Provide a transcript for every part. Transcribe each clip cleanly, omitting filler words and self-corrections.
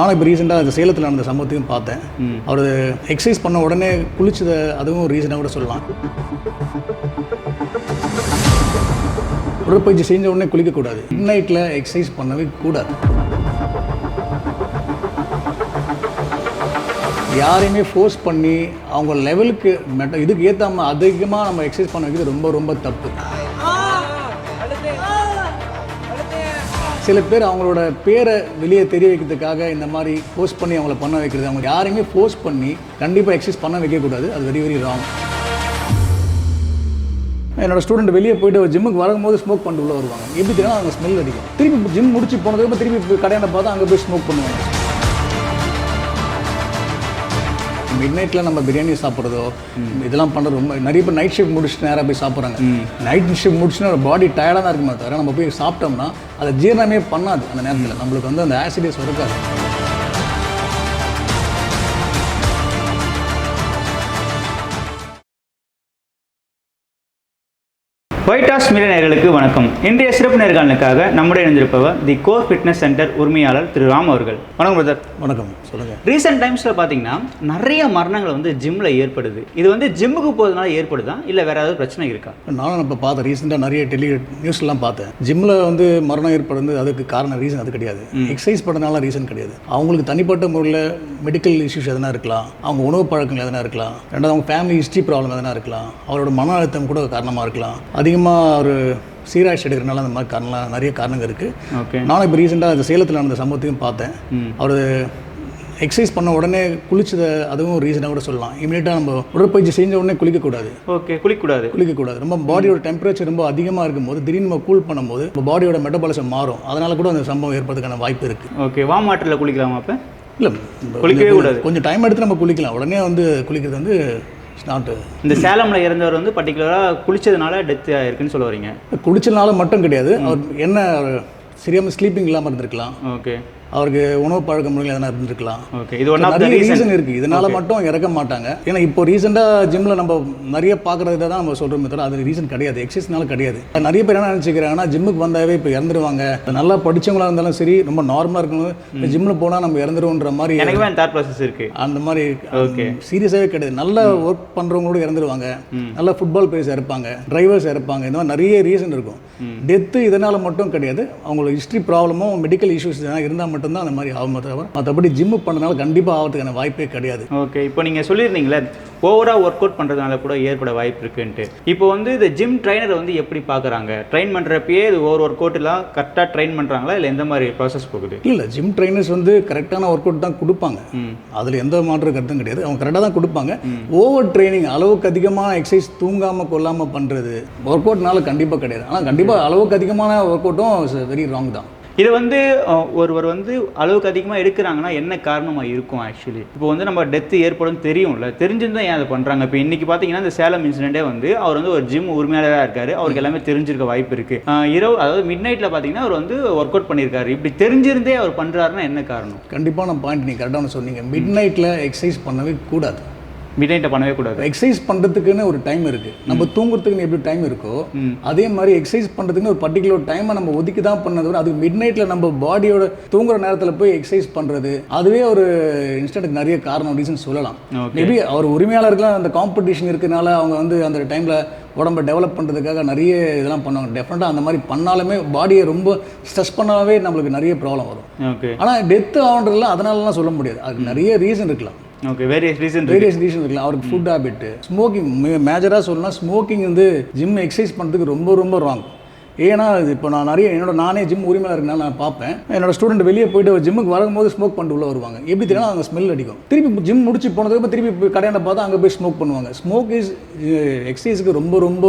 ஆனால் இப்போ ரீசெண்டாக அந்த சேலத்தில் நடந்த சம்பவத்தையும் பார்த்தேன். அவர் எக்ஸசைஸ் பண்ண உடனே குளிச்சதை அதுவும் ரீசனாக கூட சொல்லலாம். உடற்பயிற்சி செஞ்ச உடனே குளிக்கக்கூடாது. மிட் நைட்டில் எக்ஸசைஸ் பண்ணவே கூடாது. யாரையுமே ஃபோர்ஸ் பண்ணி அவங்க லெவலுக்கு இதுக்கு ஏற்றாமல் அதிகமாக நம்ம எக்ஸசைஸ் பண்ண வைக்கிறது ரொம்ப ரொம்ப தப்பு. சில பேர் அவங்களோட பேரை வெளியே தெரிய வைக்கிறதுக்காக இந்த மாதிரி ஃபோர்ஸ் பண்ணி அவங்கள பண்ண வைக்கிறது. அவங்க யாரையுமே ஃபோர்ஸ் பண்ணி கண்டிப்பாக எக்ஸசைஸ் பண்ண வைக்கக்கூடாது. அது வெரி வெரி ராங். என்னோட ஸ்டூடெண்ட் வெளியே போயிட்டு ஜிம்முக்கு வரும்போது ஸ்மோக் பண்ணிட்டு உள்ள வருவாங்க. எப்படி தெரியும்? அவங்க ஸ்மெல் அடிக்கும். திருப்பி ஜிம் முடிச்சு போனதுக்கு திருப்பி கடையான பார்த்தா அங்கே போய் ஸ்மோக் பண்ணுவாங்க. மிட் நைட்டில் நம்ம பிரியாணி சாப்பிட்றதோ இதெல்லாம் பண்ணுறது ரொம்ப நிறைய பேர் நைட் ஷிஃப்ட் முடிச்சுட்டு நேராக போய் சாப்பிட்றாங்க. நைட் ஷிஃப்ட் முடிச்சுன்னா பாடி டயர்டாக தான் இருக்குமே தவிர நம்ம போய் சாப்பிட்டோம்னா அதை ஜீரணமே பண்ணாது. அந்த நேரத்தில் நம்மளுக்கு வந்து அந்த ஆசிடியஸ் இருக்காது. ஒயிட் ஹவுஸ் மீடியா நேயர்களுக்கு வணக்கம். இன்றைய சிறப்பு நேர்காணலுக்காக நம்முடைய இணைந்திருப்பவர் தி கோர் ஃபிட்னஸ் சென்டர் உரிமையாளர் திரு ராம் அவர்கள். வணக்கம் பிரதர். வணக்கம், சொல்லுங்கள். ரீசெண்ட் டைம்ஸில் பார்த்தீங்கன்னா நிறைய மரணங்கள் வந்து ஜிம்மில் ஏற்படுது. இது வந்து ஜிம்முக்கு போகிறதுனால ஏற்படுதா இல்லை வேறு ஏதாவது பிரச்சனை இருக்கா? நானும் இப்போ பார்த்தேன். ரீசெண்டாக நிறைய நியூஸ்லாம் பார்த்தேன். ஜிம்மில் வந்து மரணம் ஏற்படுது. அதுக்கு காரணம் ரீசன் அது கிடையாது. எக்ஸசைஸ் பண்ணுறதுனால ரீசன் கிடையாது. அவங்களுக்கு தனிப்பட்ட முறையில் மெடிக்கல் இஷ்யூஸ் எதனா இருக்கலாம், அவங்க உணவு பழக்கங்கள் எதனா இருக்கலாம், ரெண்டாவது அவங்க ஃபேமிலி ஹிஸ்ட்ரி ப்ராப்ளம் எதனா இருக்கலாம், அவரோட மன அழுத்தம் கூட காரணமாக இருக்கலாம். அதிகமாக ஒரு சீராய்ச்சி எடுக்கிறனால அந்த மாதிரி காரணம் நிறைய காரணங்கள் இருக்குது. நானும் இப்போ ரீசெண்டாக அந்த சேலத்தில் நடந்த சம்பவத்தையும் பார்த்தேன். அவர் எக்ஸசைஸ் பண்ண உடனே குளிச்சதை அதுவும் ரீசனாக கூட சொல்லலாம். இமீடியட்டாக நம்ம உடற்பயிற்சி செஞ்ச உடனே குளிக்கக்கூடாது. குளிக்கக்கூடாது. ரொம்ப பாடியோட டெம்பரேச்சர் ரொம்ப அதிகமாக இருக்கும்போது திடீர்னு நம்ம கூல் பண்ணும்போது நம்ம பாடியோட மெட்டபாலிசம் மாறும். அதனால கூட அந்த சம்பவம் ஏற்படுறதுக்கான வாய்ப்பு இருக்குது. ஓகே, வார்ம் வாட்டரில் குளிக்கலாமா? அப்போ இல்லை, குளிக்கவே கூடாது. கொஞ்சம் டைம் எடுத்து நம்ம குளிக்கலாம். உடனே வந்து குளிக்கிறது வந்து நாட்டு. இந்த சேலமில் இறந்தவர் வந்து பர்டிகுலராக குளிச்சதுனால டெத் ஆயிருக்குன்னு சொல்ல வரீங்க? குளிச்சதுனால மட்டும் கிடையாது. அவர் என்ன சரியாமல் ஸ்லீப்பிங் இல்லாமல் இருந்திருக்கலாம். ஓகே, அவருக்கு உணவு பழக்க முறையில் எதனா இருந்திருக்கலாம். ஓகே, இது ஒன் ஆஃப் தி ரீசன் இருக்குது. இதனால மட்டும் இறக்க மாட்டாங்க. ஏன்னா இப்போ ரீசெண்டாக ஜிம்மில் நம்ம நிறைய பார்க்குறத தான் நம்ம சொல்கிறோமே தவிர அது ரீசன் கிடையாது. எக்ஸசைஸ்னால கிடையாது. நிறைய பேர் என்ன நினச்சிக்கிறாங்கன்னா ஜிம்முக்கு வந்தாவே இப்போ இறந்துருவாங்க. நல்லா படித்தவங்களாக இருந்தாலும் சரி, ரொம்ப நார்மலாக இருக்கணும், இப்போ ஜிம்மில் போனால் நம்ம இறந்துருவோன்ற மாதிரி எனக்கு தாட் ப்ராசஸ் இருக்குது. அந்த மாதிரி சீரியஸாகவே கிடையாது. நல்ல ஒர்க் பண்ணுறவங்களோட இறந்துருவாங்க. நல்ல ஃபுட்பால் பிளேயர்ஸ் இறப்பாங்க, டிரைவர்ஸ் இறப்பாங்க. இந்த மாதிரி நிறைய ரீசன் இருக்கும். டெத்து இதனால் மட்டும் கிடையாது. அவங்களோட ஹிஸ்ட்ரி ப்ராப்ளமும் மெடிக்கல் இஷ்யூஸ் எதனா இருந்தால் மட்டும்தான் அந்த மாதிரி ஆகும். மற்றபடி ஜிம்மு பண்ணுறதுனால கண்டிப்பாக ஆகிறதுக்கான வாய்ப்பே கிடையாது. ஓகே, இப்போ நீங்கள் சொல்லியிருந்தீங்களே ஓவராக ஒர்க் அவுட் பண்ணுறதுனால கூட ஏற்பட வாய்ப்பு இருக்குன்ட்டு. இப்போ வந்து இந்த ஜிம் ட்ரைனரை வந்து எப்படி பார்க்குறாங்க? ட்ரெயின் பண்ணுறப்பயே இது ஒர்க் அவுட்லாம் கரெக்டாக ட்ரெயின் பண்ணுறாங்களா இல்லை எந்த மாதிரி ப்ராசஸ் போகுது? இல்லை, ஜிம் ட்ரைனர்ஸ் வந்து கரெக்டான ஒர்க் அவுட் தான் கொடுப்பாங்க. அதில் எந்த மாற்று கருத்தும் கிடையாது. அவங்க கரெக்டாக தான் கொடுப்பாங்க. ஓவர் ட்ரைனிங், அளவுக்கு அதிகமான எக்ஸசைஸ் தூங்காமல் கொள்ளாமல் பண்ணுறது ஒர்க் அவுட்னால கண்டிப்பாக கிடையாது. ஆனால் கண்டிப்பாக அளவுக்கு அதிகமான ஒர்க் அவுட்டும் வெரி ராங் தான். இது வந்து ஒருவர் வந்து அளவுக்கு அதிகமாக எடுக்கிறாங்கன்னா என்ன காரணமாக இருக்கும்? ஆக்சுவலி இப்போ வந்து நம்ம டெத்து ஏற்படும் தெரியும்ல, தெரிஞ்சுருந்தா ஏன் அதை பண்ணுறாங்க? இப்போ இன்றைக்கி பார்த்தீங்கன்னா இந்த சேலம் இன்சிடென்ட்டே வந்து அவர் வந்து ஒரு ஜிம் உரிமையாளராக இருக்காரு. அவருக்கு எல்லாமே தெரிஞ்சிருக்க வாய்ப்பு இருக்குது. இரவு அதாவது மிட் நைட்டில் பார்த்தீங்கன்னா அவர் வந்து ஒர்க் அவுட் பண்ணியிருக்காரு. இப்படி தெரிஞ்சிருந்தே அவர் பண்ணுறாருன்னா என்ன காரணம்? கண்டிப்பான பாயிண்ட் நீங்கள் கரெக்டான சொன்னீங்க. மிட் நைட்டில் எக்ஸசைஸ் பண்ணவே கூடாது. மிட் நைட்டை பண்ணவே கூடாது. எக்ஸசைஸ் பண்ணுறதுக்குன்னு ஒரு டைம் இருக்குது. நம்ம தூங்குறதுக்குன்னு எப்படி டைம் இருக்கோ அதே மாதிரி எக்ஸசைஸ் பண்ணுறதுக்குன்னு ஒரு பர்டிகுலர் டைமை நம்ம ஒதுக்கி தான் பண்ணது. அது மிட் நைட்டில் நம்ம பாடியோட தூங்குற நேரத்தில் போய் எக்ஸசைஸ் பண்ணுறது அதுவே ஒரு இன்ஸ்டன்ட்டுக்கு நிறைய காரணம் ரீசன் சொல்லலாம். மேபி அவர் உரிமையாளருக்குலாம் அந்த காம்படிஷன் இருக்கிறதுனால அவங்க வந்து அந்த டைமில் உடம்பை டெவலப் பண்ணுறதுக்காக நிறைய இதெல்லாம் பண்ணுவாங்க. டெஃபினட்டாக அந்த மாதிரி பண்ணாலுமே பாடியை ரொம்ப ஸ்ட்ரெஸ் பண்ணாவே நம்மளுக்கு நிறைய ப்ராப்ளம் வரும். ஓகே, ஆனால் டெத்து ஆகுன்றதுலாம் அதனாலலாம் சொல்ல முடியாது. அதுக்கு நிறைய ரீசன் இருக்கலாம். ஓகே, வேரியஸ் ரீசன் இருக்கலாம். அவருக்கு ஃபுட் ஹேபிட், ஸ்மோக்கிங் மேஜராக சொல்லலாம். ஸ்மோக்கிங் வந்து ஜிம் எக்ஸசைஸ் பண்ணுறதுக்கு ரொம்ப ரொம்ப ராங். ஏன்னா இப்போ நான் நானே ஜிம் உரிமையாக இருக்கனால நான் பார்ப்பேன். என்னோட ஸ்டூடெண்ட் வெளியே போயிட்டு ஜிம்முக்கு வரும்போது ஸ்மோக் பண்ணிட்டு உள்ள வருவாங்க. எப்படி தெரியும்? அவங்க ஸ்மெல் அடிக்கும். திருப்பி ஜிம் முடிச்சு போனதுக்கு திருப்பி கடையான பார்த்தா அங்கே போய் ஸ்மோக் பண்ணுவாங்க. ஸ்மோக் இஸ் எக்ஸசைஸுக்கு ரொம்ப ரொம்ப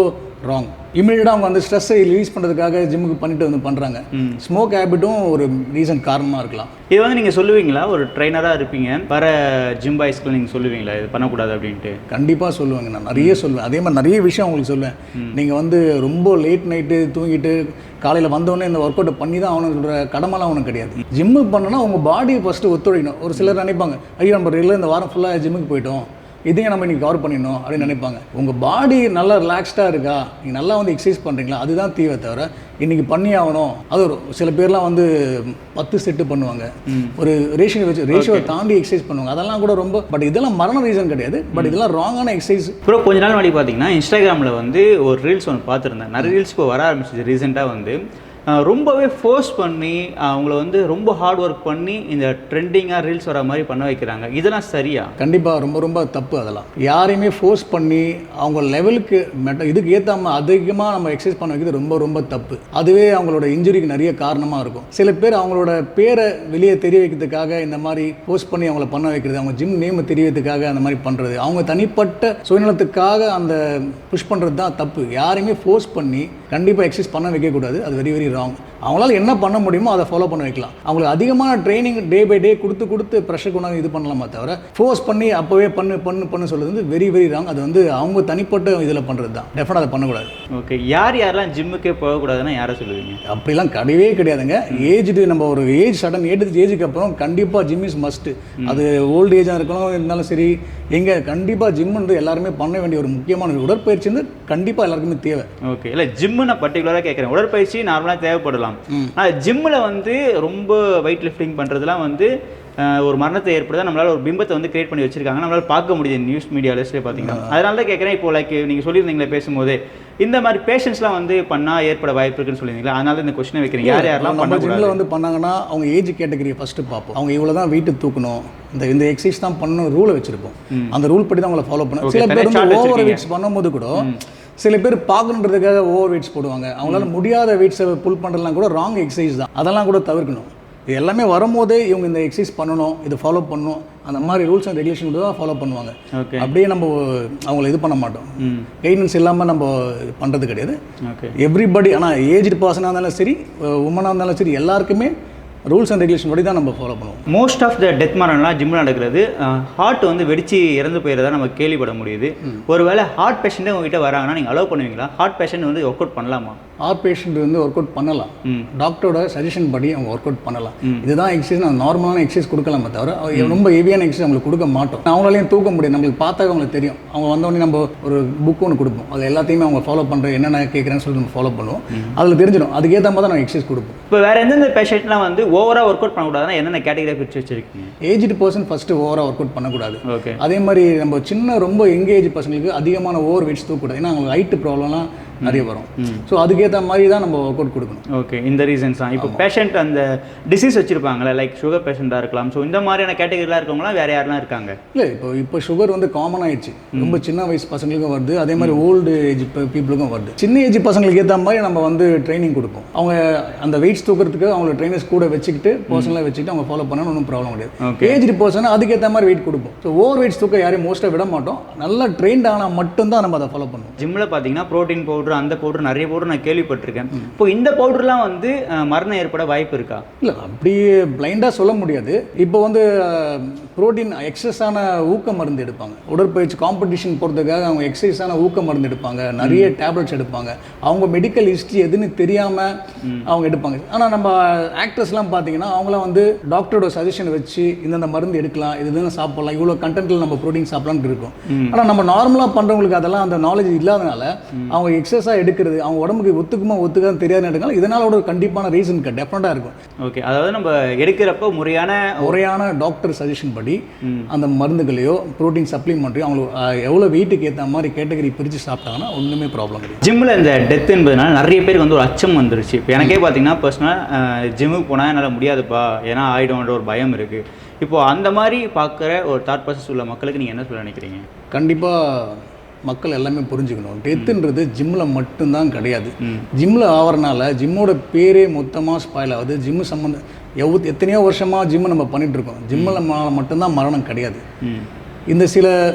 ராங். இமீடியட்டாக அவங்க வந்து ஸ்ட்ரெஸ்ஸை ரிலீஸ் பண்ணுறதுக்காக ஜிம்முக்கு பண்ணிட்டு வந்து பண்ணுறாங்க. ஸ்மோக் ஹேபிட்டும் ஒரு ரீசன் காரணமாக இருக்கலாம். இது வந்து நீங்கள் சொல்லுவீங்களா? ஒரு ட்ரைனராக இருப்பீங்க, வர ஜிம் பாய்ஸ்க்கு நீங்கள் சொல்லுவீங்களா இது பண்ணக்கூடாது அப்படின்ட்டு? கண்டிப்பாக சொல்லுவாங்க. நான் நிறைய சொல்லுவேன். அதே மாதிரி நிறைய விஷயம் அவங்களுக்கு சொல்லுவேன். நீங்கள் வந்து ரொம்ப லேட் நைட்டு தூங்கிட்டு காலையில் வந்தோடனே இந்த ஒர்க் அவுட் பண்ணி தான் அவனுக்கு சொல்கிற கடமைலாம் அவனுக்கு கிடையாது. ஜிம்முக்கு பண்ணோன்னா உங்கள் பாடியை ஃபஸ்ட்டு ஒத்துழைக்கணும். ஒரு சிலர் நினைப்பாங்க, ஐயோ நம்ம ரெகுலர் இந்த வாரம் ஃபுல்லாக ஜிம்முக்கு போயிட்டோம், இதையும் நம்ம இன்னைக்கு கவர் பண்ணிடணும் அப்படின்னு நினைப்பாங்க. உங்கள் பாடி நல்லா ரிலாக்ஸ்டாக இருக்கா, நீங்கள் நல்லா வந்து எக்ஸசைஸ் பண்ணுறீங்களா, அதுதான் தீவை தவிர இன்றைக்கி பண்ணி ஆகணும். அது ஒரு சில பேர்லாம் வந்து 10 செட்டு பண்ணுவாங்க, ஒரு ரேஷியோவை தாண்டி எக்ஸசைஸ் பண்ணுவாங்க. அதெல்லாம் கூட ரொம்ப பட் இதெல்லாம் மரண ரீசன் கிடையாது. பட் இதெல்லாம் ராங்கான எக்ஸசைஸ். அப்புறம் கொஞ்ச நாள் முன்னாடி பார்த்தீங்கன்னா இன்ஸ்டாகிராமில் வந்து ஒரு ரீல்ஸ் ஒன்று பார்த்துருந்தேன். நிறைய ரீல்ஸ் இப்போ வர ஆரம்பிச்சிச்சு ரீசெண்டாக வந்து. ரொம்பவே ஃபோர்ஸ் பண்ணி அவங்கள வந்து ரொம்ப ஹார்ட் ஒர்க் பண்ணி இந்த ட்ரெண்டிங்காக ரீல்ஸ் வர மாதிரி பண்ண வைக்கிறாங்க. இதெல்லாம் சரியா? கண்டிப்பாக ரொம்ப ரொம்ப தப்பு. அதெல்லாம் யாரையுமே ஃபோர்ஸ் பண்ணி அவங்க லெவலுக்கு இதுக்கு ஏற்றாமல் அதிகமாக நம்ம எக்ஸசைஸ் பண்ண வைக்கிறது ரொம்ப ரொம்ப தப்பு. அதுவே அவங்களோட இன்ஜுரிக்கு நிறைய காரணமாக இருக்கும். சில பேர் அவங்களோட பேரை வெளியே தெரிய வைக்கிறதுக்காக இந்த மாதிரி ஃபோர்ஸ் பண்ணி அவங்கள பண்ண வைக்கிறது, அவங்க ஜிம் நேமை தெரியறதுக்காக அந்த மாதிரி பண்ணுறது, அவங்க தனிப்பட்ட சுயநலத்துக்காக அந்த புஷ் பண்ணுறது தான் தப்பு. யாரையுமே ஃபோர்ஸ் பண்ணி கண்டிப்பாக எக்ஸசைஸ் பண்ண வைக்கக்கூடாது. அது வெரி வெரி ராங். அவங்களால என்ன பண்ண முடியுமோ அதை ஃபாலோ பண்ண வைக்கலாம். அவங்களுக்கு அதிகமான ட்ரைனிங் டே பை டே கொடுத்து ப்ரெஷர் கொண்டாந்து இது பண்ணலாமா தவிர ஃபோர்ஸ் பண்ணி அப்போவே பண்ணு சொல்கிறது வந்து வெரி வெரி ராங். அது வந்து அவங்க தனிப்பட்ட இதில் பண்ணுறது தான். டெஃபினட்டாக அதை பண்ணக்கூடாது. ஓகே, யாரெல்லாம் ஜிம்முக்கே போகக்கூடாதுன்னா யாரை சொல்லுவீங்க? அப்படிலாம் கிடையவே கிடையாதுங்க. ஏஜ்டு நம்ம ஒரு சடன் ஏஜுக்கு அப்புறம் கண்டிப்பாக ஜிம் இஸ் மஸ்ட்டு. அது ஓல்டு ஏஜாக இருக்கணும் இருந்தாலும் சரி, எங்கே கண்டிப்பாக ஜிம் வந்து எல்லாருமே பண்ண வேண்டிய ஒரு முக்கியமான உடற்பயிற்சி வந்து கண்டிப்பாக எல்லாருக்குமே தேவை. ஓகே, இல்லை ஜிம்மு நான் பர்டிகுலராக கேட்குறேன். உடற்பயிற்சி நார்மலாக தேவைப்படலாம். ஆனால் ஜிம்மில் வந்து ரொம்ப வெயிட் லிஃப்டிங் பண்ணுறதுலாம் வந்து ஒரு மரணத்தை ஏற்படுத்த நம்மளால் ஒரு பிம்பத்தை வந்து கிரியேட் பண்ணி வச்சிருக்காங்க. நம்மளால் பார்க்க முடியுது நியூஸ் மீடியா லிஸ்ட்லேயே பார்த்தீங்கன்னா. அதனால தான் கேட்குறேன். இப்போ லைக் நீங்கள் சொல்லியிருந்தீங்களே பேசும்போதே இந்த மாதிரி பேஷண்ட்ஸ்லாம் வந்து பண்ணால் ஏற்பட வாய்ப்பு இருக்குன்னு சொல்லியிருந்தீங்களா? அதனால தான் இந்த கொஸ்டினை வைக்கிறீங்க. யாரெல்லாம் நம்ம ஜிம்மில் வந்து பண்ணாங்கன்னா அவங்க ஏஜ் கேட்டகரியை ஃபஸ்ட்டு பார்ப்போம். அவங்க இவ்வளோ தான் வெயிட் தூக்கணும், இந்த எக்ஸசைஸ் தான் பண்ணணும் ரூலை வச்சுருப்போம். அந்த ரூல் படி தான் அவங்கள ஃபாலோ பண்ணணும். சில பேர் வந்து ஓவர் வெயிட்ஸ் பண்ணும்போது கூட சில பேர் பார்க்கணுன்றதுக்காக ஓவர் வெயிட்ஸ் போடுவாங்க. அவங்களால முடியாத வெயிட்ஸை புல் பண்ணுறதுலாம் கூட ராங் எக்ஸசைஸ் தான். அதெல்லாம் கூட தவிர்க்கணும். இது எல்லாமே வரும்போதே இவங்க இந்த எக்ஸசைஸ் பண்ணணும், இது ஃபாலோ பண்ணணும், அந்த மாதிரி ரூல்ஸ் அண்ட் ரெகுலேஷன் தான் ஃபாலோ பண்ணுவாங்க. அப்படியே நம்ம அவங்கள இது பண்ண மாட்டோம். கைடன்ஸ் இல்லாமல் நம்ம பண்ணுறது கிடையாது. எவ்ரிபடி, ஆனால் ஏஜ்டு பர்சனாக இருந்தாலும் சரி, உமனாக இருந்தாலும் சரி, எல்லாருக்குமே ரூல்ஸ் அண்ட் ரெகுலேஷன் படி தான் நம்ம ஃபாலோ பண்ணுவோம். மோஸ்ட் ஆஃப் த டெத் மரணம்லாம் ஜிம்மில் நடக்கிறது ஹார்ட் வந்து வெடிச்சு இறந்து போயிடுறதா நம்ம கேள்விப்பட முடியுது. ஒருவேளை ஹார்ட் பேஷண்ட்டே உங்ககிட்ட வராங்கன்னா நீங்கள் அலோவ் பண்ணுவீங்களா? ஹார்ட் பேஷண்ட் வந்து ஒர்க் அவுட் பண்ணலாமா? ஹார்ட் பேஷண்ட் வந்து ஒர்க் அவுட் பண்ணலாம். டாக்டரோட சஜஷன் படி அவங்க ஒர்க் அவுட் பண்ணலாம். இதுதான் எக்ஸசைஸ், நான் நார்மலான எக்ஸசைஸ் கொடுக்கலாமே தவிர ரொம்ப ஹெவியான எக்ஸசைஸ் அவங்களுக்கு கொடுக்க மாட்டோம். அவங்களாலையும் தூக்க முடியும். நம்மளுக்கு பார்த்தாவே அவங்களுக்கு தெரியும். அவங்க வந்தோடனே நம்ம ஒரு புக் ஒன்று கொடுப்போம். அது எல்லாத்தையுமே அவங்க ஃபாலோ பண்ணுற என்னென்ன கேட்குறேன்னு சொல்லிட்டு நம்ம ஃபாலோ பண்ணுவோம். அதில் தெரிஞ்சிடும். அதுக்கேற்ற மாதிரி தான் நான் எக்ஸசைஸ் கொடுப்போம். இப்போ வேறு எந்தெந்த பேஷண்ட்லாம் வந்து ஓவராக ஒர்க் அவுட் பண்ணக்கூடாதுன்னா என்னென்ன கேட்டகரியாக பிரித்து வச்சிருக்கீங்க? ஏஜ்டு பர்சன் ஃபஸ்ட்டு ஓவராக ஒர்க் அவுட் பண்ணக்கூடாது. ஓகே, அதே மாதிரி நம்ம சின்ன ரொம்ப யங் ஏஜ் பசங்களுக்கு அதிகமான ஓவர் வெயிட்ஸ் தூக்கக்கூடாது. ஏன்னா அவங்களுக்கு ஹைட்டு ப்ராப்ளம்லாம் நிறைய வரும். ஸோ அதுக்கேற்ற மாதிரி தான் நம்ம ஒர்க் அவுட் கொடுக்கணும். ஓகே, இந்த ரீசன்ஸ் தான். இப்போ பேஷண்ட் அந்த டிசீஸ் வச்சிருப்பாங்களே, லைக் சுகர் பேஷண்ட்டாக இருக்கலாம். ஸோ இந்த மாதிரியான கேட்டகரிலாம் இருக்கவங்களாம் வேறு யாரெல்லாம் இருக்காங்க? இல்லை, இப்போ சுகர் வந்து காமன் ஆயிடுச்சு. ரொம்ப சின்ன வயசு பசங்களுக்கும் வருது, அதே மாதிரி ஓல்டு ஏஜ் பீப்புளுக்கும் வருது. சின்ன ஏஜ் பசங்களுக்கு ஏற்ற மாதிரி நம்ம வந்து ட்ரைனிங் கொடுப்போம். அவங்க அந்த வெயிட்ஸ் தூக்கிறதுக்கு அவங்கள ட்ரைனர்ஸ் கூட வச்சுக்கிட்டு பர்சனலாக வச்சுக்கிட்டு அவங்க ஃபாலோ பண்ணணும், ஒன்றும் ப்ராப்ளம் கிடையாது. ஏஜ்டு பர்சன் அதுக்கேற்ற மாதிரி வெயிட் கொடுப்போம். ஸோ ஓவர் வெயிட்ஸ் தூக்க யாரையும் மோஸ்ட்டாக விட மாட்டோம். நல்லா ட்ரெயின்ட் ஆனால் மட்டும்தான் நம்ம அதை ஃபாலோ பண்ணுவோம். ஜிம்மில் பார்த்தீங்கன்னா ப்ரோட்டீன் பவுடர், அந்த பவுடர், நிறைய பவுடர் நான் கேள்விப்பட்டிருக்கேன். இப்போ இந்த பவுடர்லாம் வந்து மரணம் ஏற்பட வாய்ப்பு இருக்கா? இல்லை, அப்படியே பிளைண்டாக சொல்ல முடியாது. இப்போ வந்து ப்ரோட்டீன் எக்ஸஸான ஊக்க மருந்து எடுப்பாங்க. உடற்பயிற்சி காம்படிஷன் போகிறதுக்காக அவங்க எக்ஸசைஸான ஊக்க மருந்து எடுப்பாங்க, நிறைய டேப்லெட்ஸ் எடுப்பாங்க. அவங்க மெடிக்கல் ஹிஸ்ட்ரி எதுன்னு தெரியாமல் அவங்க எடுப்பாங்க. ஆனால் நம்ம ஆக்டர்ஸ்லாம் பார்த்தீங்கன்னா அவங்களாம் வந்து டாக்டரோட சஜஷன் வச்சு இந்தந்த மருந்து எடுக்கலாம், இதுதான் சாப்பிடலாம், இவ்வளோ கண்டென்ட்டில் நம்ம ப்ரோட்டீன் சாப்பிடலான்னு இருக்கும். ஆனால் நம்ம நார்மலாக பண்ணுறவங்களுக்கு அதெல்லாம் அந்த நாலேஜ் இல்லாதனால அவங்க எக்ஸஸாக எடுக்கிறது அவங்க உடம்புக்கு ஒத்துக்கான்னு தெரியாதுன்னு எடுக்கலாம். இதனால ஒரு கண்டிப்பான ரீசன் டெஃபினட்டாக இருக்கும். ஓகே, அதாவது நம்ம எடுக்கிறப்போ முறையான டாக்டர் சஜஷன் படி அந்த மருந்துகளையோ ப்ரோட்டீன் சப்ளிமெண்ட்டையோ அவங்களுக்கு எவ்வளோ வெயிட்டுக்கு ஏற்ற மாதிரி கேட்டகரி பிரித்து சாப்பிட்டாங்கன்னா ஒன்றுமே ப்ராப்ளம் கிடையாது. ஜிம்மில் இந்த டெத் என்பதுனால நிறைய பேருக்கு வந்து ஒரு அச்சம் வந்துருச்சு. இப்போ எனக்கே பார்த்தீங்கன்னா பர்சனலாக ஜிம்முக்கு போனால் என்னால் முடியாதுப்பா, ஏன்னா ஆகிடும்ன்ற ஒரு பயம் இருக்குது. இப்போது அந்த மாதிரி பார்க்குற ஒரு தாட் ப்ராசஸ் உள்ள மக்களுக்கு நீங்கள் என்ன சொல்ல நினைக்கிறீங்க? கண்டிப்பாக மக்கள் எல்லாமே புரிஞ்சுக்கணும். டெத்துன்றது ஜிம்மில் மட்டும்தான் கிடையாது. ஜிம்மில் ஆகிறனால ஜிம்மோட பேரே மொத்தமாக ஸ்பாயில் ஆகுது. ஜிம்மு சம்மந்தம் எத்தனையோ வருஷமாக ஜிம்மு நம்ம பண்ணிகிட்ருக்கோம். ஜிம்மில் மட்டும்தான் மரணம் கிடையாது. இந்த சில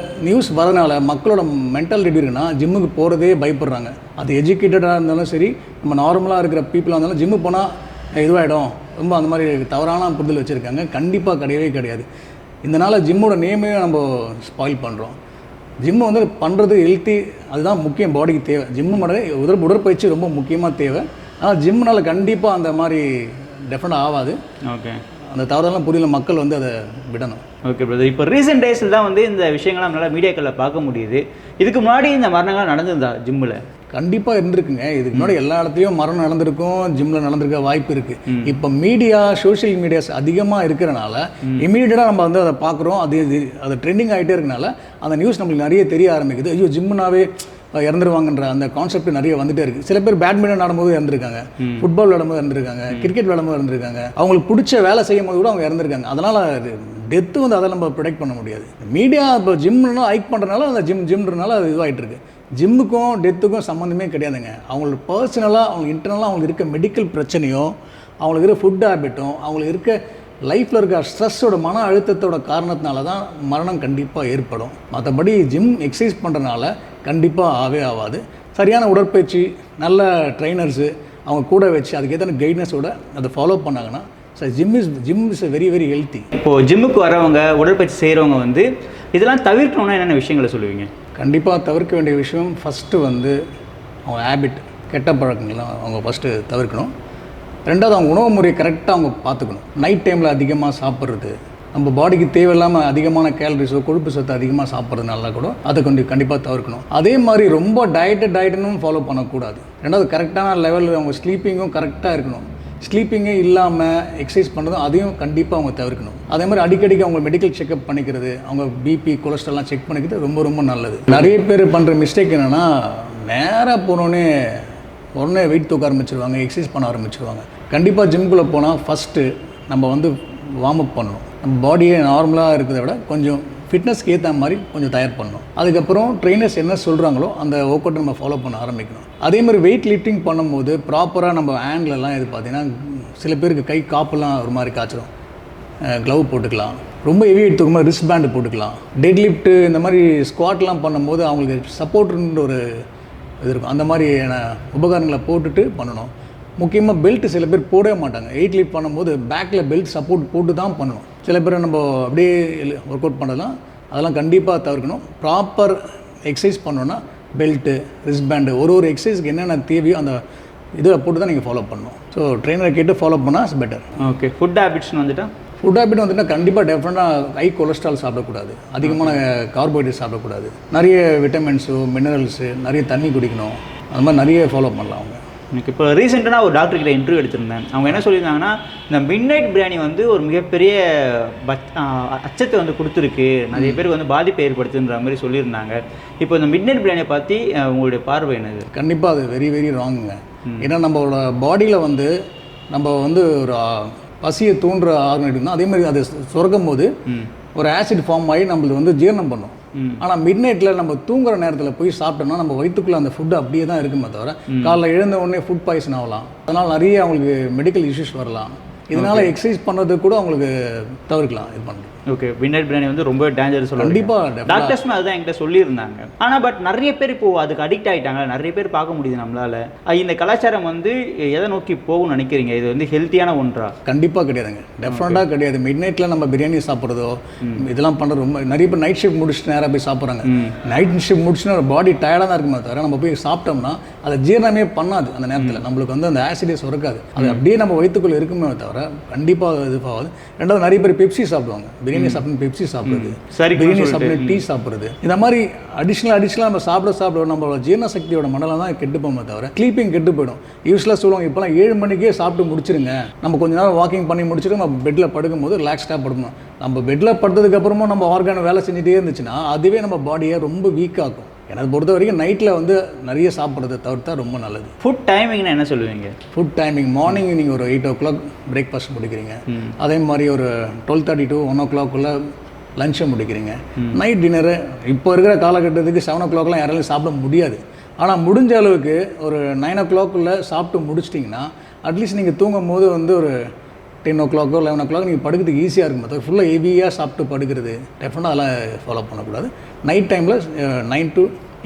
நியூஸ் வரனால மக்களோட மென்டல் ரெடினா ஜிம்முக்கு போகிறதே பயப்படுறாங்க. அது எஜுகேட்டடாக இருந்தாலும் சரி, நம்ம நார்மலாக இருக்கிற பீப்புளாக இருந்தாலும் ஜிம்மு போனால் இதுவாகிடும், ரொம்ப அந்த மாதிரி தவறான புரிதல் வச்சுருக்காங்க. கண்டிப்பாக கிடையவே கிடையாது. இதனால் ஜிம்மோட நேமே நம்ம ஸ்பாயில் பண்ணுறோம். ஜிம்மு வந்து பண்ணுறது ஹெல்த்தி, அதுதான் முக்கியம், பாடிக்கு தேவை. ஜிம்மு மட்டும் உடற்பயிற்சி ரொம்ப முக்கியமாக தேவை. ஆனால் ஜிம்முனால் கண்டிப்பாக அந்த மாதிரி டெஃபினட் ஆகாது. ஓகே, அந்த தவறெல்லாம் புரியல மக்கள் வந்து அதை விடணும். Okay brother. இப்போ ரீசெண்ட் டேஸில் தான் வந்து இந்த விஷயங்கள்லாம் நம்மளால் மீடியாக்களில் பார்க்க முடியுது. இதுக்கு முன்னாடி இந்த மரணங்கள்லாம் நடந்திருந்தா ஜிம்மில்? கண்டிப்பாக இருந்திருக்குங்க. இதுக்கு முன்னாடி எல்லா இடத்துலையும் மரணம் நடந்திருக்கும், ஜிம்மில் நடந்திருக்க வாய்ப்பு இருக்குது. இப்போ மீடியா, சோஷியல் மீடியாஸ் அதிகமாக இருக்கிறனால இமீடியட்டாக நம்ம வந்து அதை பார்க்குறோம். அது ட்ரெண்டிங் ஆகிட்டே இருக்கனால அந்த நியூஸ் நம்மளுக்கு நிறைய தெரிய ஆரம்பிக்குது. ஐயோ ஜிம்முனாவே இறந்துருவாங்கன்ற அந்த கான்செப்ட் நிறைய வந்துட்டே இருக்குது. சில பேர் பேட்மிண்டன் ஆடும்போது இறந்துருக்காங்க, ஃபுட்பால் விளையாடும்போது இறந்துருக்காங்க, கிரிக்கெட் விளையாடும்போது இறந்துருக்காங்க, அவங்களுக்கு பிடிச்ச வேலை செய்யும் போது கூட அவங்க இறந்துருக்காங்க. அதனால் டெத்து வந்து அதை நம்ம ப்ரொடெக்ட் பண்ண முடியாது. மீடியா இப்போ ஜிம்னா ஹைக் பண்ணுறதுனால அந்த ஜிம்ன்றனால அது இதுவாகிட்டு இருக்கு. ஜிம்முக்கும் டெத்துக்கும் சம்மந்தமே கிடையாதுங்க. அவங்களுக்கு பர்சனலாக, அவங்க இன்டர்னலாக அவங்களுக்கு இருக்க மெடிக்கல் பிரச்சனையோ, அவங்களுக்கு இருக்க ஃபுட் ஹேபிட்டும், அவங்களுக்கு இருக்க லைஃப்பில் இருக்க ஸ்ட்ரெஸ்ஸோட, மன அழுத்தத்தோட காரணத்தினால தான் மரணம் கண்டிப்பாக ஏற்படும். மற்றபடி ஜிம் எக்ஸசைஸ் பண்ணுறதுனால கண்டிப்பாக ஆகாது. சரியான உடற்பயிற்சி, நல்ல ட்ரைனர்ஸு அவங்க கூட வச்சு அதுக்கேற்ற கைட்னஸோட அதை ஃபாலோ பண்ணாங்கன்னா gym is very very healthy. இப்போது ஜிம்முக்கு வரவங்க, உடற்பயிற்சி செய்கிறவங்க வந்து இதெல்லாம் தவிர்க்கணும்னா என்னென்ன விஷயங்களை சொல்லுவீங்க? கண்டிப்பாக தவிர்க்க வேண்டிய விஷயம் ஃபஸ்ட்டு வந்து அவங்க ஹேபிட், கெட்ட பழக்கங்கள்லாம் அவங்க ஃபஸ்ட்டு தவிர்க்கணும். ரெண்டாவது அவங்க உணவு முறையை கரெக்டாக அவங்க பார்த்துக்கணும். நைட் டைமில் அதிகமாக சாப்பிட்றது, நம்ம பாடிக்கு தேவையில்லாமல் அதிகமான கேலரிஸோ கொழுப்பு சத்து அதிகமாக சாப்பிட்றதுனால கூட அதை கொஞ்சம் கண்டிப்பாக தவிர்க்கணும். அதே மாதிரி ரொம்ப டயட்டுன்னு ஃபாலோ பண்ணக்கூடாது. ரெண்டாவது கரெக்டான லெவலில் அவங்க ஸ்லீப்பிங்கும் கரெக்டாக இருக்கணும். ஸ்லீப்பிங்கே இல்லாமல் எக்ஸசைஸ் பண்ணுறதும் அதையும் கண்டிப்பாக அவங்க தவிர்க்கணும். அதே மாதிரி அடிக்கடிக்கு அவங்க மெடிக்கல் செக்அப் பண்ணிக்கிறது, அவங்க பிபி, கொலஸ்ட்ரால்லாம் செக் பண்ணிக்கிறது ரொம்ப ரொம்ப நல்லது. நிறைய பேர் பண்ணுற மிஸ்டேக் என்னென்னா, நேராக உடனே வெயிட் தூக்க ஆரம்பிச்சிருவாங்க, எக்ஸசைஸ் பண்ண ஆரம்பிச்சிருவாங்க. கண்டிப்பாக ஜிம்குள்ளே போனால் ஃபஸ்ட்டு நம்ம வந்து வார்ம் அப் பண்ணணும். நம்ம பாடியை நார்மலாக இருக்கிறத விட கொஞ்சம் ஃபிட்னஸ்க்கு ஏற்ற மாதிரி கொஞ்சம் தயார் பண்ணணும். அதுக்கப்புறம் ட்ரெயினர்ஸ் என்ன சொல்கிறாங்களோ அந்த ஒர்க் அவுட்டை நம்ம ஃபாலோ பண்ண ஆரம்பிக்கணும். அதே மாதிரி வெயிட் லிஃப்டிங் பண்ணும்போது ப்ராப்பராக நம்ம ஹேண்ட்லலாம் இது பார்த்திங்கன்னா சில பேருக்கு கை காப்பெல்லாம் ஒரு மாதிரி காய்ச்சிடும். க்ளவ் போட்டுக்கலாம். ரொம்ப ஹெவி எடுத்துக்கும் போது ரிஸ்ட் பேண்டு போட்டுக்கலாம். டெட் லிஃப்ட்டு இந்த மாதிரி ஸ்குவாட்லாம் பண்ணும்போது அவங்களுக்கு சப்போர்ட்டுன்ற ஒரு இது இருக்கும். அந்த மாதிரியான உபகரணங்களை போட்டுட்டு பண்ணணும். முக்கியமாக பெல்ட் சில பேர் போடவே மாட்டாங்க. வெயிட் லிஃப்ட் பண்ணும்போது பேக்கில் பெல்ட் சப்போர்ட் போட்டு தான் பண்ணணும். சில பேர் நம்ம அப்படியே ஒர்க் அவுட் பண்ணலாம், அதெல்லாம் கண்டிப்பாக தவிர்க்கணும். ப்ராப்பர் எக்ஸசைஸ் பண்ணோன்னா பெல்ட்டு, ரிஸ்ட் பேண்டு ஒரு எக்ஸசைஸ்க்கு என்னென்ன தேவையோ அந்த இதை போட்டு தான் நீங்கள் ஃபாலோ பண்ணணும். ஸோ ட்ரெயினரை கேட்டு ஃபாலோ பண்ணால் இட்ஸ் பெட்டர். ஓகே. ஃபுட் ஹேபிட்ஸ்னு வந்துட்டால் கண்டிப்பாக டெஃபினட்டாக ஹை கொலஸ்ட்ரால் சாப்பிடக்கூடாது, அதிகமான கார்போஹைட்ரேட் சாப்பிடக்கூடாது, நிறைய விட்டமின்ஸு, மினரல்ஸு, நிறைய தண்ணி குடிக்கணும். அது மாதிரி நிறைய ஃபாலோ பண்ணலாம் அவங்க. எனக்கு இப்போ ரீசெண்டாக ஒரு டாக்டர்கிட்ட இன்டர்வியூ எடுத்திருந்தேன். அவங்க என்ன சொல்லியிருந்தாங்கன்னா, இந்த மிட்நைட் பிரியாணி வந்து ஒரு மிகப்பெரிய அச்சத்தை வந்து கொடுத்துருக்கு, நிறைய பேருக்கு வந்து பாதிப்பை ஏற்படுத்துன்ற மாதிரி சொல்லியிருந்தாங்க. இப்போ இந்த மிட்நைட் பிரியாணியை பற்றி உங்களுடைய பார்வை என்னது? கண்டிப்பாக அது வெரி வெரி ராங்குங்க. ஏன்னா நம்மளோட பாடியில் வந்து நம்ம வந்து ஒரு பசியை தூண்டுற ஆர்கனைட் தான். அதே மாதிரி அது சுரக்கும் போது ஒரு ஆசிட் ஃபார்ம் ஆகி நம்மளுக்கு வந்து ஜீரணம் பண்ணும். ஆனால் மிட் நைட்டில் நம்ம தூங்குற நேரத்தில் போய் சாப்பிட்டோம்னா நம்ம வயிற்றுக்குள்ளே அந்த ஃபுட்டு அப்படியே தான் இருக்குமே தவிர காலைல எழுந்த உடனே ஃபுட் பாய்சன் ஆகலாம். அதனால் நிறைய அவங்களுக்கு மெடிக்கல் இஷ்யூஸ் வரலாம். இதனால் எக்ஸசைஸ் பண்ணுறது கூட அவங்களுக்கு தவிர்க்கலாம் இது பண்ணுறது. ஓகே. மிட்நைட் பிரியாணி வந்து ரொம்ப டேஞ்சரஸ். கண்டிப்பாக டாக்டர்ஸுமே அதுதான் என்கிட்ட சொல்லியிருந்தாங்க. ஆனால் பட் நிறைய பேர் இப்போது அதுக்கு அடிக்ட் ஆகிட்டாங்க. நிறைய பேர் பார்க்க முடியுது நம்மளால். இந்த கலாச்சாரம் வந்து எதை நோக்கி போகும்னு நினைக்கிறீங்க? இது வந்து ஹெல்த்தியான ஒன்றா? கண்டிப்பாக கிடையாதுங்க, டெஃபினட்டாக கிடையாது. மிட் நைட்டில் நம்ம பிரியாணி சாப்பிட்றதோ இதெல்லாம் பண்ணுறது ரொம்ப நிறைய பேர் நைட் ஷிஃப்ட் முடிச்சுட்டு நேராக போய் சாப்பிட்றாங்க. நைட் ஷிஃப்ட் முடிச்சுன்னா பாடி டயர்டாக தான் இருக்குமே தவிர நம்ம போய் சாப்பிட்டோம்னா அதை ஜீரணமே பண்ணாது. அந்த நேரத்தில் நம்மளுக்கு வந்து அந்த ஆசிடே சுரக்காது. அது அப்படியே நம்ம வயிற்றுக்குள்ளே இருக்குமே தவிர கண்டிப்பாக இது ஆகாது. ரெண்டாவது நிறைய பேர் பெப்சி சாப்பிடுவாங்க. பிரியாணி சாப்பிட்டு பெப்சி சாப்பிடுறது, பிரியாணி சாப்பிட்டு டீ சாப்பிடுறது, இந்த மாதிரி அடிஷ்னலாக நம்ம சாப்பிட நம்மளோட ஜீரண சக்தியோட மண்டலம் தான் கெட்டு போமே தவிர ஸ்லீப்பிங் கெட்டு போயிடும். யூஸ்வலாக சொல்லுவாங்க இப்போலாம் 7 மணிக்கே சாப்பிட்டு முடிச்சிருங்க, நம்ம கொஞ்ச நேரம் வாக்கிங் பண்ணி முடிச்சுட்டு நம்ம பெட்டில் படுக்கும்போது ரிலாக்ஸ்டாக படுக்கணும். நம்ம பெட்டில் படுத்ததுக்கப்புறமா நம்ம ஆர்கான் வேலை செஞ்சுட்டே இருந்துச்சுன்னா அதுவே நம்ம பாடியை ரொம்ப வீக்காக்கும். எனக்கு பொறுத்த வரைக்கும் நைட்டில் வந்து நிறைய சாப்பிட்றத தவிர்த்தா ரொம்ப நல்லது. ஃபுட் டைமிங்னா என்ன சொல்லுவீங்க? ஃபுட் டைமிங் மார்னிங் நீங்கள் ஒரு 8 o'clock பிரேக்ஃபாஸ்ட் முடிக்கிறீங்க, அதே மாதிரி ஒரு 12:30 to 1 o'clock லஞ்சை முடிக்கிறீங்க. நைட் டின்னரு இப்போ இருக்கிற காலகட்டத்துக்கு 7 o'clockலாம் யாராலையும் சாப்பிட முடியாது. ஆனால் முடிஞ்ச அளவுக்கு ஒரு 9 o'clock சாப்பிட்டு முடிச்சிட்டிங்கன்னா அட்லீஸ்ட் நீங்கள் தூங்கும் போது வந்து ஒரு 10 o'clock 11 o'clock நீங்கள் படுக்கிறதுக்கு ஈஸியாக இருக்கும். அது ஃபுல்லாக ஹெவியாக சாப்பிட்டு படுக்கிறது டெஃபினட்டாக அதெல்லாம் ஃபாலோ பண்ணக்கூடாது. நைட் டைமில்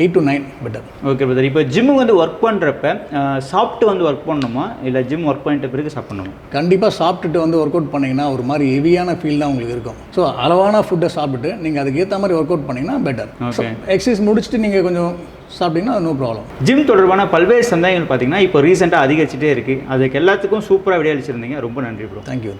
8 to 9 பெட்டர். Okay brother. இப்போ ஜிம்மு வந்து ஒர்க் பண்ணுறப்ப சாப்பிட்டு வந்து ஒர்க் பண்ணணுமா இல்லை ஜிம் ஒர்க் பண்ணிட்ட பிறகு சாப்பிடணுமா? கண்டிப்பாக சாப்பிட்டுட்டு வந்து ஒர்க் அவுட் பண்ணிங்கன்னா ஒரு மாதிரி ஹெவியான ஃபீல் தான் உங்களுக்கு இருக்கும். ஸோ அளவான ஃபுட்டை சாப்பிட்டுட்டு நீங்கள் அதுக்கு ஏற்ற மாதிரி ஒர்க் அவுட் பண்ணிங்கன்னா பெட்டர். எக்ஸசைஸ் முடிச்சுட்டு நீங்கள் கொஞ்சம் சாப்பிட்டீங்கன்னா நோ ப்ராப்ளம். ஜிம் தொடர்பான பல்வேறு சந்தேகங்கள் பார்த்தீங்கன்னா இப்போ ரீசெண்டாக அதிகரிச்சுட்டே இருக்குது. அதுக்கு எல்லாத்துக்கும் சூப்பராக விடையளிச்சிருந்தீங்க. ரொம்ப நன்றி ப்ரோ. தேங்க்யூ.